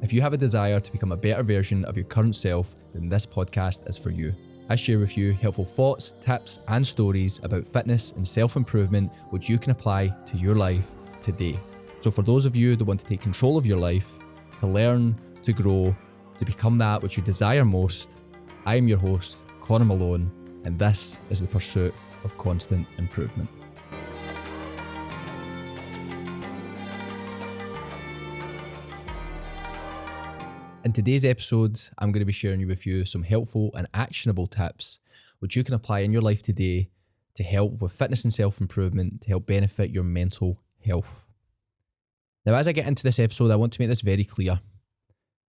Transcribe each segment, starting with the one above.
If you have a desire to become a better version of your current self, then this podcast is for you. I share with you helpful thoughts, tips, and stories about fitness and self-improvement which you can apply to your life today. So for those of you that want to take control of your life, to learn, to grow, to become that which you desire most, I am your host, Connor Malone, and this is the pursuit of constant improvement. In today's episode, I'm going to be sharing with you some helpful and actionable tips which you can apply in your life today to help with fitness and self-improvement, to help benefit your mental health. Now, as I get into this episode, I want to make this very clear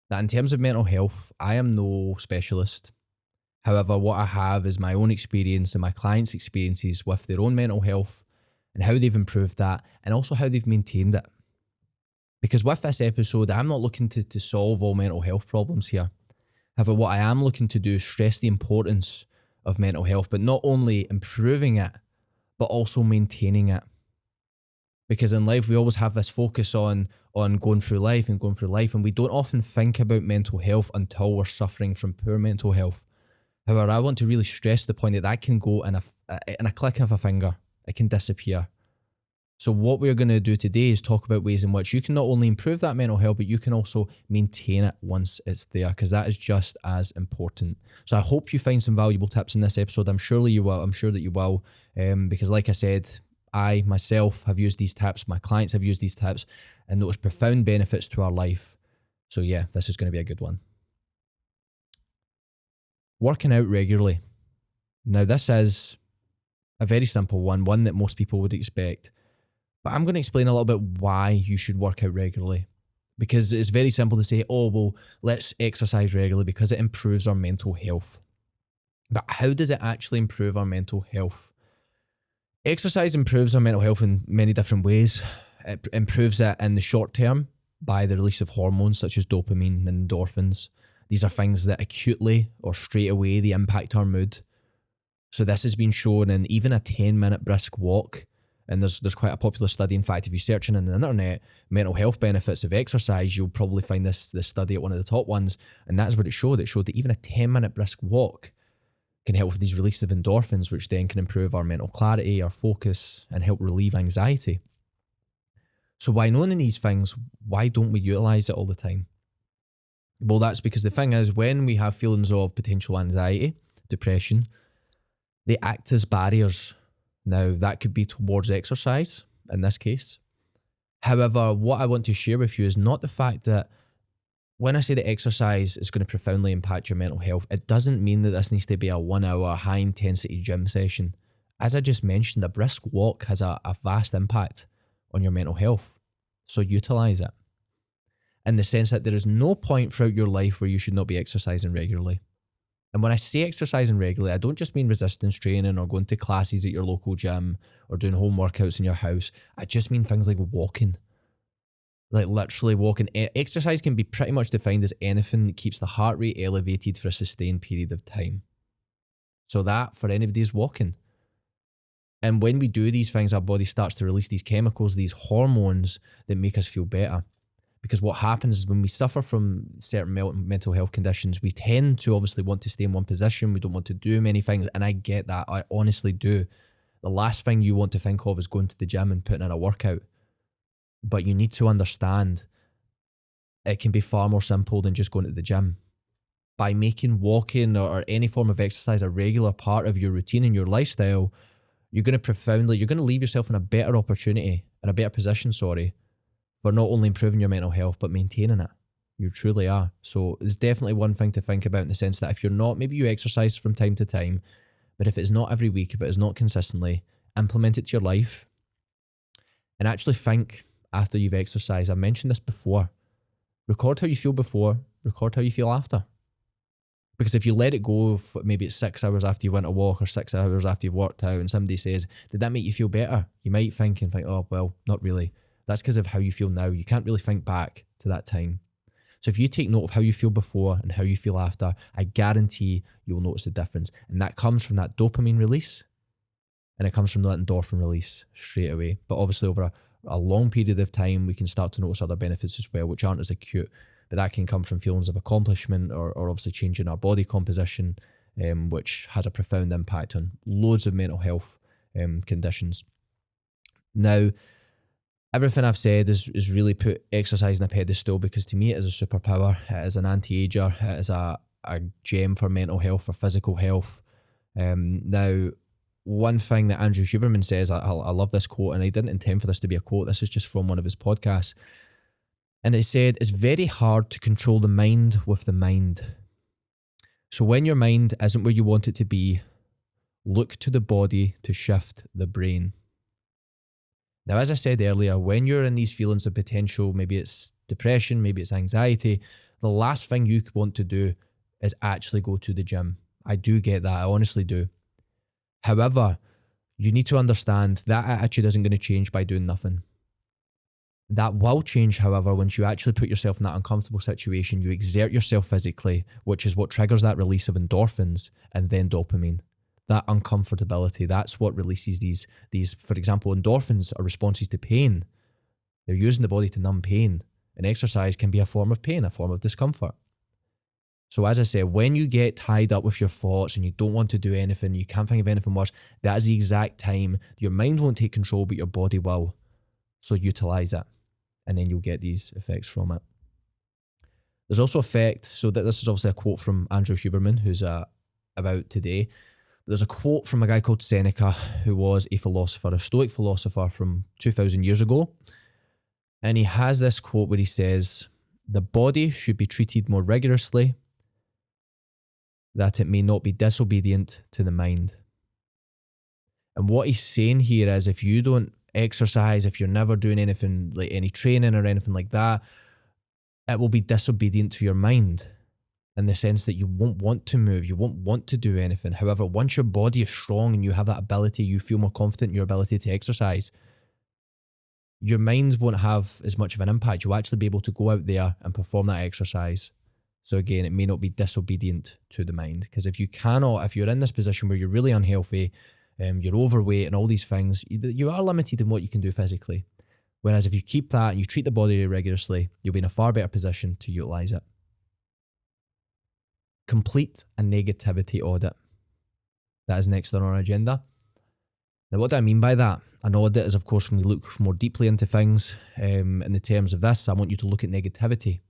that in terms of mental health, I am no specialist. However, what I have is my own experience and my clients' experiences with their own mental health and how they've improved that and also how they've maintained it. Because with this episode, I'm not looking to solve all mental health problems here. However, what I am looking to do is stress the importance of mental health, but not only improving it, but also maintaining it. Because in life, we always have this focus on going through life, and we don't often think about mental health until we're suffering from poor mental health. However, I want to really stress the point that can go in a click of a finger. It can disappear. So what we're going to do today is talk about ways in which you can not only improve that mental health, but you can also maintain it once it's there, because that is just as important. So I hope you find some valuable tips in this episode. I'm sure that you will, because like I said, I myself have used these tips, my clients have used these tips, and noticed profound benefits to our life. So yeah, this is going to be a good one. Working out regularly. Now this is a very simple one that most people would expect. But I'm going to explain a little bit why you should work out regularly. Because it's very simple to say, oh, well, let's exercise regularly because it improves our mental health. But how does it actually improve our mental health? Exercise improves our mental health in many different ways. It improves it in the short term by the release of hormones such as dopamine and endorphins. These are things that acutely or straight away they impact our mood. So this has been shown in even a 10-minute brisk walk. And there's quite a popular study. In fact, if you search on the internet, mental health benefits of exercise, you'll probably find this study at one of the top ones. And that's what it showed. It showed that even a 10-minute brisk walk can help with these release of endorphins, which then can improve our mental clarity, our focus, and help relieve anxiety. So by knowing these things, why don't we utilize it all the time? Well, that's because the thing is, when we have feelings of potential anxiety, depression, they act as barriers. Now, that could be towards exercise in this case. However, what I want to share with you is not the fact that when I say that exercise is going to profoundly impact your mental health, it doesn't mean that this needs to be a 1-hour high-intensity gym session. As I just mentioned, a brisk walk has a vast impact on your mental health. So utilize it. In the sense that there is no point throughout your life where you should not be exercising regularly. And when I say exercising regularly, I don't just mean resistance training or going to classes at your local gym or doing home workouts in your house. I just mean things like walking. Like literally walking. Exercise can be pretty much defined as anything that keeps the heart rate elevated for a sustained period of time. So that, for anybody, is walking. And when we do these things, our body starts to release these chemicals, these hormones that make us feel better. Because what happens is when we suffer from certain mental health conditions, we tend to obviously want to stay in one position. We don't want to do many things. And I get that. I honestly do. The last thing you want to think of is going to the gym and putting in a workout. But you need to understand it can be far more simple than just going to the gym. By making walking or any form of exercise a regular part of your routine and your lifestyle, you're going to leave yourself in a better position, for not only improving your mental health, but maintaining it. You truly are. So it's definitely one thing to think about in the sense that if you're not, maybe you exercise from time to time, but if it's not every week, if it is not consistently, implement it to your life and actually think after you've exercised. I mentioned this before. Record how you feel before, record how you feel after. Because if you let it go, maybe it's 6 hours after you went a walk or 6 hours after you've worked out and somebody says, did that make you feel better? You might think, oh, well, not really. That's because of how you feel now. You can't really think back to that time. So if you take note of how you feel before and how you feel after, I guarantee you will notice the difference. And that comes from that dopamine release and it comes from that endorphin release straight away. But obviously over a long period of time, we can start to notice other benefits as well, which aren't as acute. but that can come from feelings of accomplishment or obviously changing our body composition, which has a profound impact on loads of mental health conditions. Now, everything I've said is really put exercise in a pedestal, because to me it is a superpower. It is an anti-ager. It is a gem for mental health, for physical health. Now, one thing that Andrew Huberman says, I love this quote, and I didn't intend for this to be a quote. This is just from one of his podcasts. And it said, it's very hard to control the mind with the mind. So when your mind isn't where you want it to be, look to the body to shift the brain. Now, as I said earlier, when you're in these feelings of potential, maybe it's depression, maybe it's anxiety, the last thing you want to do is actually go to the gym. I do get that. I honestly do. However, you need to understand that attitude isn't going to change by doing nothing. That will change, however, once you actually put yourself in that uncomfortable situation, you exert yourself physically, which is what triggers that release of endorphins and then dopamine. That uncomfortability, that's what releases these, for example, endorphins are responses to pain. They're using the body to numb pain, and exercise can be a form of pain, a form of discomfort. So as I said, when you get tied up with your thoughts and you don't want to do anything, you can't think of anything worse, that is the exact time your mind won't take control, but your body will. So utilize it, and then you'll get these effects from it. There's also effect, so that this is obviously a quote from Andrew Huberman, who's about today. There's a quote from a guy called Seneca, who was a philosopher, a Stoic philosopher from 2,000 years ago. And he has this quote where he says, "The body should be treated more rigorously, that it may not be disobedient to the mind." And what he's saying here is, if you don't exercise, if you're never doing anything like any training or anything like that, it will be disobedient to your mind, in the sense that you won't want to move, you won't want to do anything. However, once your body is strong and you have that ability, you feel more confident in your ability to exercise, your mind won't have as much of an impact. You'll actually be able to go out there and perform that exercise. So again, it may not be disobedient to the mind, because if you're in this position where you're really unhealthy, you're overweight and all these things, you are limited in what you can do physically. Whereas if you keep that and you treat the body rigorously, you'll be in a far better position to utilize it. Complete a negativity audit. That is next on our agenda. Now, what do I mean by that? An audit is, of course, when we look more deeply into things. In the terms of this, I want you to look at negativity.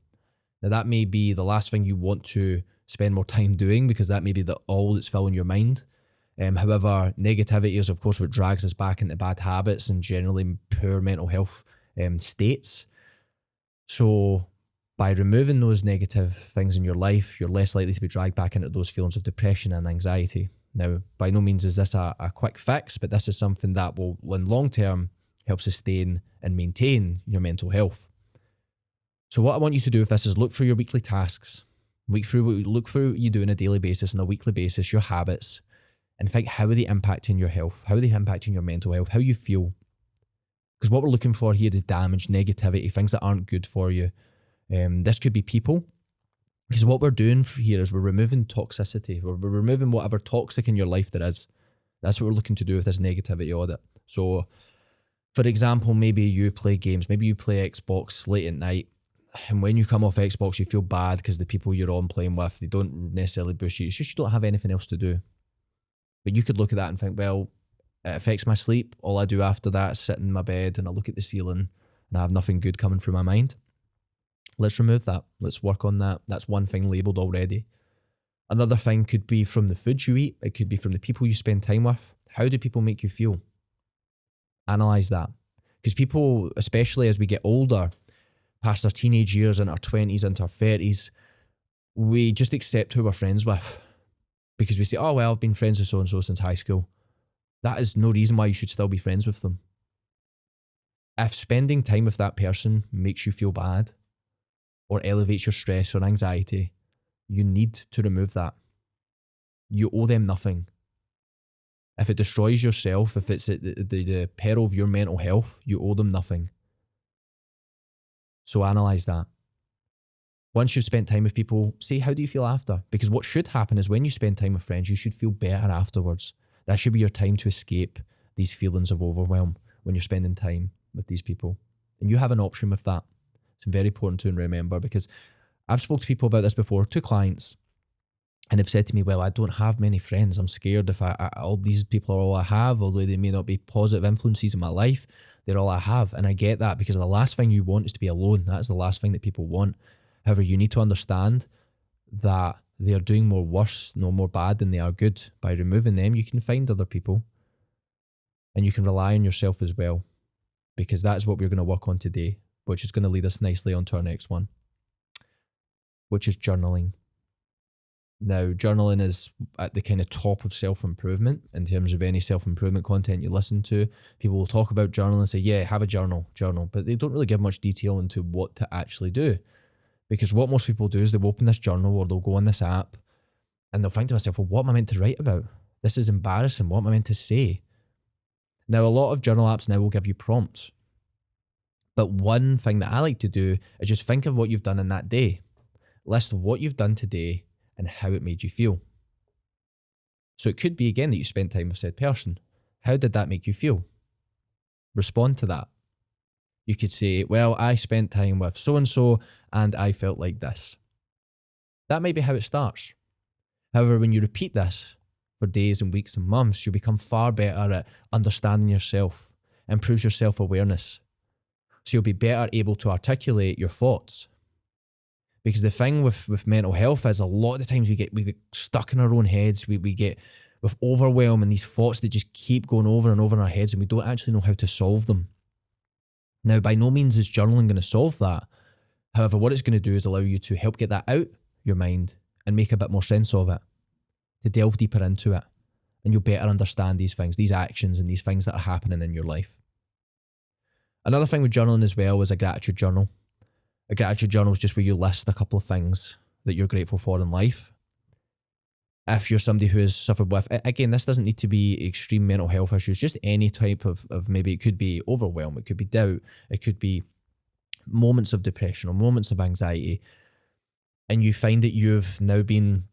Now, that may be the last thing you want to spend more time doing, because that may be all that's filling your mind. However, negativity is, of course, what drags us back into bad habits and generally poor mental health states. So by removing those negative things in your life, you're less likely to be dragged back into those feelings of depression and anxiety. Now, by no means is this a quick fix, but this is something that will, in long term, help sustain and maintain your mental health. So what I want you to do with this is look through your weekly tasks, look through what you do on a daily basis, on a weekly basis, your habits, and think, how are they impacting your health? How are they impacting your mental health? How you feel? Because what we're looking for here is damage, negativity, things that aren't good for you. This could be people, because what we're doing here is we're removing toxicity. We're removing whatever toxic in your life there is. That's what we're looking to do with this negativity audit. So, for example, maybe you play games, maybe you play Xbox late at night, and when you come off Xbox, you feel bad because the people you're on playing with, they don't necessarily boost you. It's just you don't have anything else to do. But you could look at that and think, well, it affects my sleep. All I do after that is sit in my bed and I look at the ceiling and I have nothing good coming through my mind. Let's remove that. Let's work on that. That's one thing labelled already. Another thing could be from the food you eat. It could be from the people you spend time with. How do people make you feel? Analyse that. Because people, especially as we get older, past our teenage years, into our 20s, into our 30s, we just accept who we're friends with. Because we say, oh, well, I've been friends with so-and-so since high school. That is no reason why you should still be friends with them. If spending time with that person makes you feel bad or elevates your stress or anxiety, you need to remove that. You owe them nothing. If it destroys yourself, if it's at the peril of your mental health, you owe them nothing. So analyse that. Once you've spent time with people, say, how do you feel after? Because what should happen is when you spend time with friends, you should feel better afterwards. That should be your time to escape these feelings of overwhelm when you're spending time with these people. And you have an option with that. It's very important to remember, because I've spoken to people about this before, to clients, and they've said to me, well, I don't have many friends. I'm scared if all these people are all I have, although they may not be positive influences in my life, they're all I have. And I get that, because the last thing you want is to be alone. That's the last thing that people want. However, you need to understand that they're doing more worse, no more bad than they are good. By removing them, you can find other people, and you can rely on yourself as well, because that's what we're going to work on today, which is going to lead us nicely onto our next one, which is journaling. Now, journaling is at the kind of top of self-improvement in terms of any self-improvement content you listen to. People will talk about journaling and say, yeah, have a journal, but they don't really give much detail into what to actually do. Because what most people do is they'll open this journal or they'll go on this app and they'll think to themselves, well, what am I meant to write about? This is embarrassing. What am I meant to say? Now, a lot of journal apps now will give you prompts. But one thing that I like to do is just think of what you've done in that day. List what you've done today and how it made you feel. So it could be, again, that you spent time with said person. How did that make you feel? Respond to that. You could say, well, I spent time with so-and-so and I felt like this. That might be how it starts. However, when you repeat this for days and weeks and months, you'll become far better at understanding yourself, improves your self-awareness. So you'll be better able to articulate your thoughts. Because the thing with mental health is a lot of the times we get stuck in our own heads. We get with overwhelm and these thoughts that just keep going over and over in our heads, and we don't actually know how to solve them. Now, by no means is journaling going to solve that. However, what it's going to do is allow you to help get that out your mind and make a bit more sense of it, to delve deeper into it, and you'll better understand these things, these actions and these things that are happening in your life. Another thing with journaling as well is a gratitude journal. A gratitude journal is just where you list a couple of things that you're grateful for in life. If you're somebody who has suffered with, again, this doesn't need to be extreme mental health issues, just any type of maybe it could be overwhelm, it could be doubt, it could be moments of depression or moments of anxiety. And you find that you've now been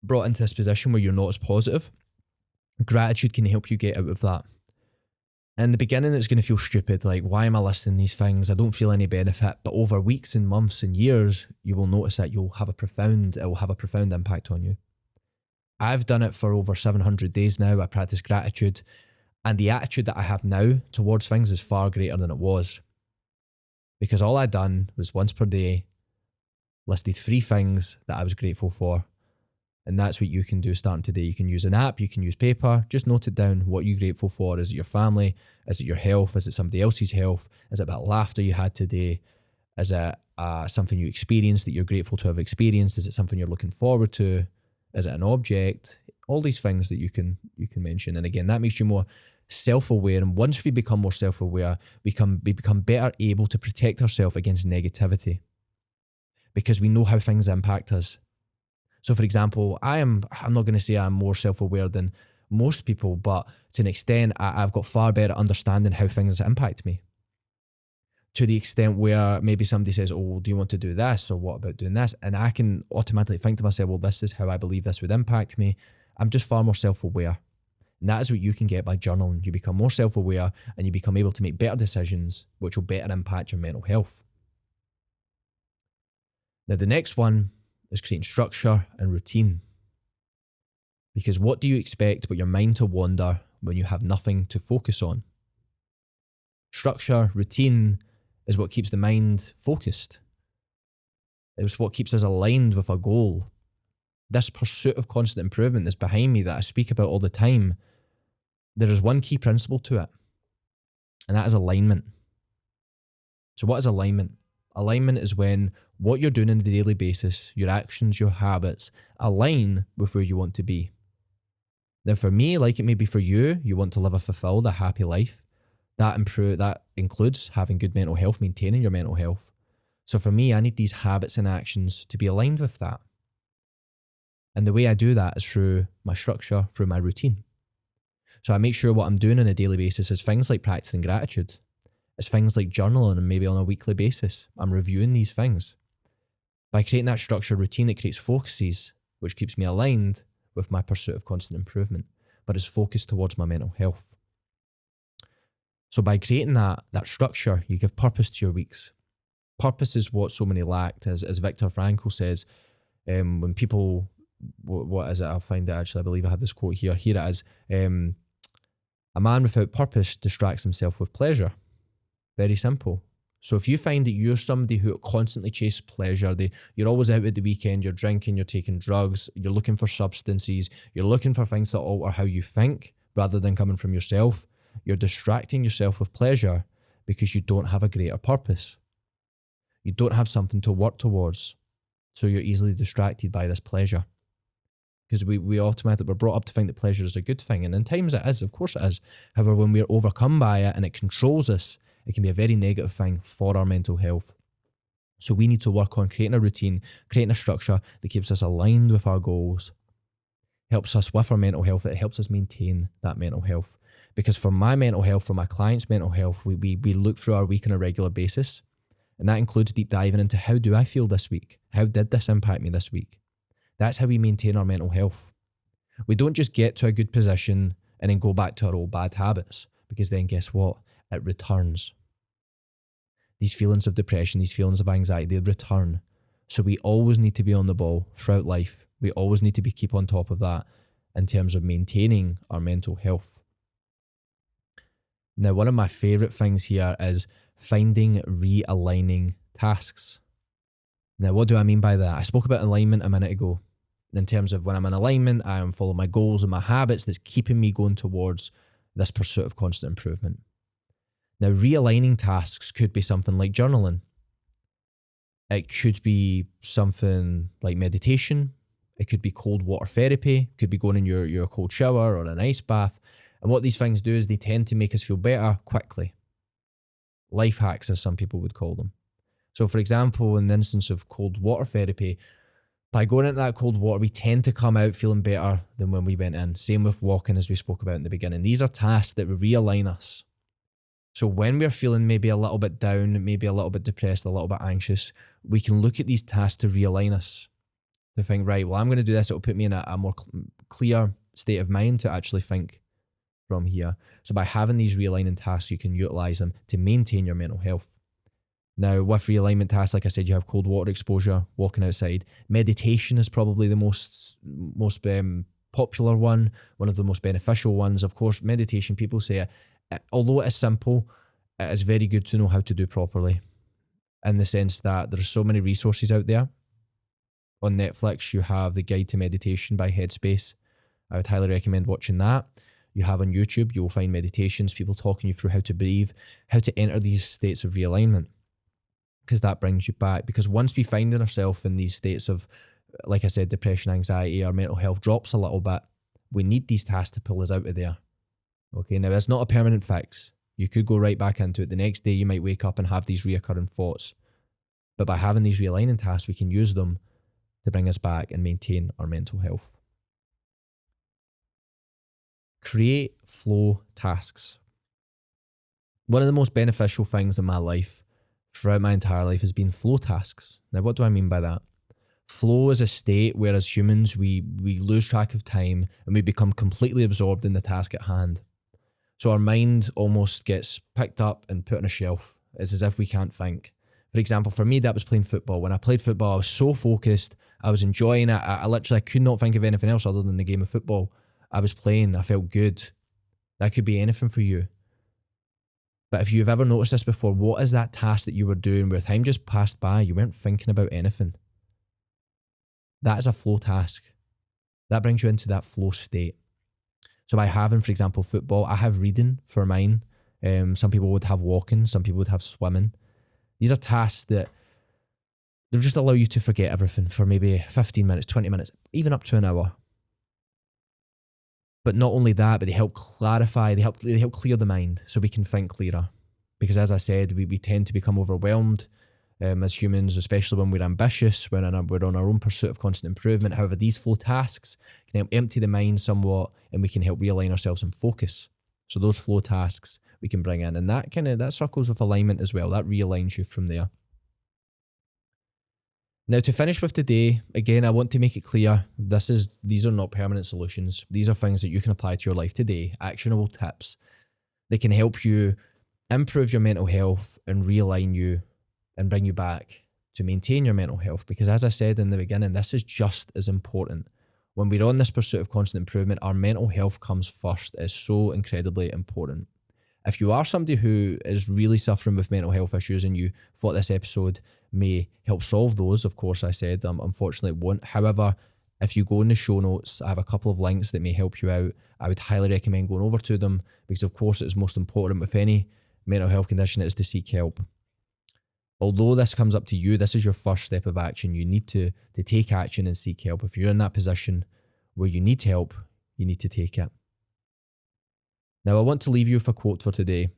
brought into this position where you're not as positive. Gratitude can help you get out of that. In the beginning, it's going to feel stupid, like, why am I listing these things? I don't feel any benefit. But over weeks and months and years, you will notice that it will have a profound impact on you. I've done it for over 700 days now. I practice gratitude, and the attitude that I have now towards things is far greater than it was. Because all I'd done was once per day, listed 3 things that I was grateful for. And that's what you can do starting today. You can use an app, you can use paper, just note it down, what you're grateful for. Is it your family? Is it your health? Is it somebody else's health? Is it about laughter you had today? Is it something you experienced that you're grateful to have experienced? Is it something you're looking forward to? Is it an object? All these things that you can mention. And again, that makes you more self-aware. And once we become more self-aware, we become better able to protect ourselves against negativity, because we know how things impact us. So, for example, I'm not going to say I'm more self-aware than most people, but to an extent, I've got far better understanding how things impact me. To the extent where maybe somebody says, oh, do you want to do this? Or what about doing this? And I can automatically think to myself, well, this is how I believe this would impact me. I'm just far more self-aware. And that is what you can get by journaling. You become more self-aware and you become able to make better decisions, which will better impact your mental health. Now, the next one is creating structure and routine. Because what do you expect but your mind to wander when you have nothing to focus on? Structure, routine is what keeps the mind focused. It's what keeps us aligned with a goal. This pursuit of constant improvement that's behind me that I speak about all the time, there is one key principle to it, and that is alignment. So what is alignment? Alignment is when what you're doing on a daily basis, your actions, your habits, align with where you want to be. Now, for me, like it may be for you, you want to live a fulfilled, a happy life. That includes having good mental health, maintaining your mental health. So for me, I need these habits and actions to be aligned with that. And the way I do that is through my structure, through my routine. So I make sure what I'm doing on a daily basis is things like practicing gratitude. It's things like journaling, and maybe on a weekly basis, I'm reviewing these things. By creating that structured routine, it creates focuses, which keeps me aligned with my pursuit of constant improvement, but is focused towards my mental health. So by creating that structure, you give purpose to your weeks. Purpose is what so many lacked, as Viktor Frankl says. When people, what is it? I'll find it actually. I believe I have this quote here. Here it is. A man without purpose distracts himself with pleasure. Very simple. So if you find that you're somebody who constantly chases pleasure, you're always out at the weekend, you're drinking, you're taking drugs, you're looking for substances, you're looking for things that alter how you think rather than coming from yourself, you're distracting yourself with pleasure because you don't have a greater purpose. You don't have something to work towards. So you're easily distracted by this pleasure. Because we automatically, we're brought up to think that pleasure is a good thing. And in times it is, of course it is. However, when we're overcome by it and it controls us, it can be a very negative thing for our mental health. So we need to work on creating a routine, creating a structure that keeps us aligned with our goals, helps us with our mental health. It helps us maintain that mental health. Because for my mental health, for my clients' mental health, we look through our week on a regular basis. And that includes deep diving into how do I feel this week? How did this impact me this week? That's how we maintain our mental health. We don't just get to a good position and then go back to our old bad habits, because then guess what? It returns. These feelings of depression, these feelings of anxiety, they return. So we always need to be on the ball throughout life. We always need to keep on top of that in terms of maintaining our mental health. Now, one of my favorite things here is finding realigning tasks. Now, what do I mean by that? I spoke about alignment a minute ago. In terms of when I'm in alignment, I am following my goals and my habits that's keeping me going towards this pursuit of constant improvement. Now, realigning tasks could be something like journaling. It could be something like meditation. It could be cold water therapy. It could be going in your cold shower or an ice bath. And what these things do is they tend to make us feel better quickly. Life hacks, as some people would call them. So, for example, in the instance of cold water therapy, by going into that cold water, we tend to come out feeling better than when we went in. Same with walking, as we spoke about in the beginning. These are tasks that realign us. So when we're feeling maybe a little bit down, maybe a little bit depressed, a little bit anxious, we can look at these tasks to realign us. To think, right, well, I'm going to do this. It'll put me in a more clear state of mind to actually think from here. So by having these realigning tasks, you can utilize them to maintain your mental health. Now, with realignment tasks, like I said, you have cold water exposure, walking outside. Meditation is probably the most popular one of the most beneficial ones. Of course, meditation, people say it, although it is simple, it is very good to know how to do properly, in the sense that there's so many resources out there. On Netflix, you have the Guide to Meditation by Headspace. I would highly recommend watching that. You have on YouTube, you will find meditations, people talking you through how to breathe, how to enter these states of realignment, because that brings you back. Because once we find ourselves in these states of, like I said, depression, anxiety, our mental health drops a little bit, we need these tasks to pull us out of there. Okay, now it's not a permanent fix. You could go right back into it. The next day you might wake up and have these reoccurring thoughts. But by having these realigning tasks, we can use them to bring us back and maintain our mental health. Create flow tasks. One of the most beneficial things in my life, throughout my entire life, has been flow tasks. Now, what do I mean by that? Flow is a state where, as humans, we lose track of time and we become completely absorbed in the task at hand. So our mind almost gets picked up and put on a shelf. It's as if we can't think. For example, for me, that was playing football. When I played football, I was so focused. I was enjoying it. I literally could not think of anything else other than the game of football. I was playing. I felt good. That could be anything for you. But if you've ever noticed this before, what is that task that you were doing where time just passed by? You weren't thinking about anything. That is a flow task. That brings you into that flow state. So by having, for example, football, I have reading for mine. Some people would have walking. Some people would have swimming. These are tasks that they'll just allow you to forget everything for maybe 15 minutes, 20 minutes, even up to an hour. But not only that, but they help clarify, they help clear the mind so we can think clearer. Because as I said, we tend to become overwhelmed as humans, especially when we're ambitious, we're on our own pursuit of constant improvement. However, these flow tasks can help empty the mind somewhat, and we can help realign ourselves and focus. So those flow tasks we can bring in, and that circles with alignment as well. That realigns you from there. Now, to finish with today, again, I want to make it clear, these are not permanent solutions. These are things that you can apply to your life today, actionable tips that can help you improve your mental health and realign you and bring you back to maintain your mental health. Because as I said in the beginning, this is just as important. When we're on this pursuit of constant improvement, our mental health comes first. It's so incredibly important. If you are somebody who is really suffering with mental health issues and you thought this episode may help solve those, of course, I said, unfortunately it won't. However, if you go in the show notes, I have a couple of links that may help you out. I would highly recommend going over to them because, of course, it's most important with any mental health condition is to seek help. Although this comes up to you, this is your first step of action. You need to take action and seek help. If you're in that position where you need help, you need to take it. Now, I want to leave you with a quote for today.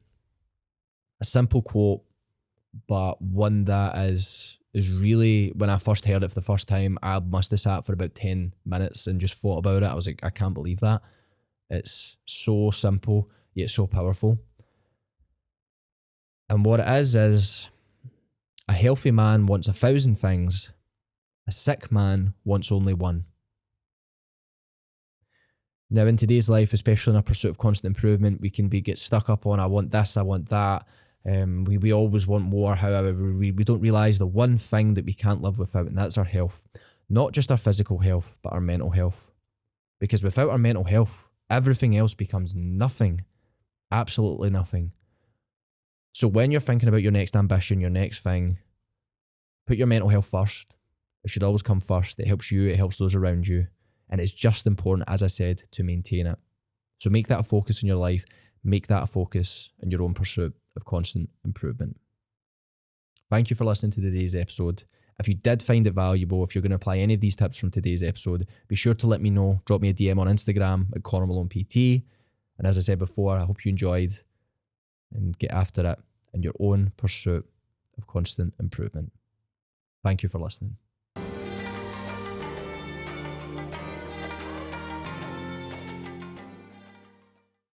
A simple quote, but one that is really, when I first heard it for the first time, I must have sat for about 10 minutes and just thought about it. I was like, I can't believe that. It's so simple, yet so powerful. And what it is a healthy man wants 1,000 things. A sick man wants only one. Now, in today's life, especially in our pursuit of constant improvement, we can get stuck up on, I want this, I want that. We always want more. However, we don't realise the one thing that we can't live without, and that's our health. Not just our physical health, but our mental health. Because without our mental health, everything else becomes nothing. Absolutely nothing. So when you're thinking about your next ambition, your next thing, put your mental health first. It should always come first. It helps you, it helps those around you. And it's just important, as I said, to maintain it. So make that a focus in your life. Make that a focus in your own pursuit of constant improvement. Thank you for listening to today's episode. If you did find it valuable, if you're going to apply any of these tips from today's episode, be sure to let me know. Drop me a DM on Instagram at Connor Malone PT. And as I said before, I hope you enjoyed and get after it in your own pursuit of constant improvement. Thank you for listening.